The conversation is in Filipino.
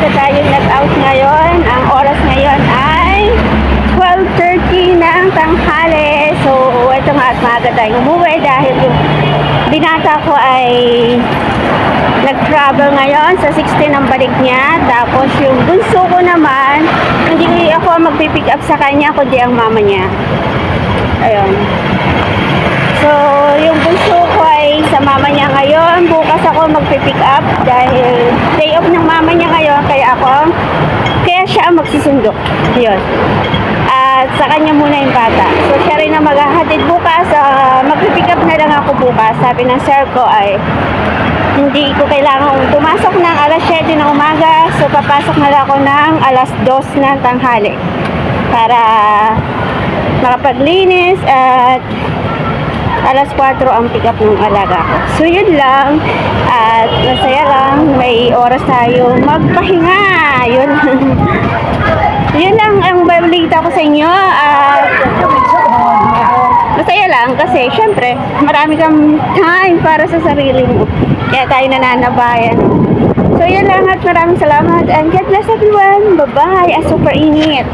maaga tayong nag-out ngayon. Ang oras ngayon ay 12:30 ng tanghali. So, ito nga at maaga tayong umuwi dahil yung binata ko ay nag-travel ngayon sa 16 ang balik niya. Tapos yung bunso ko naman, hindi ako magpipick up sa kanya kundi ang mama niya. Ayun. So, yung bunso ko ay sa mama niya ngayon. Bukas ako magpipick up dahil day off ng mama niya ngayon. Kaya siya ang magsusundo. Yun. At sa kanya muna yung bata. So, siya rin ang maghahatid bukas. Magpipick up na lang ako bukas. Sabi ng sir ko ay hindi ko kailangan pumasok ng alas 7 ng umaga. So, papasok na lang ako ng alas 2 ng tanghali para makapaglinis at alas 4 ang pick up ng alaga ko. So, yun lang. At masaya lang. May oras tayo magpahinga. Yun. Yun lang ang balita ko sa inyo. At masaya lang kasi syempre marami kang time para sa sarili mo. Kaya tayo nananabayan. So, yun lang at maraming salamat. And God bless everyone. Bye-bye. Super init.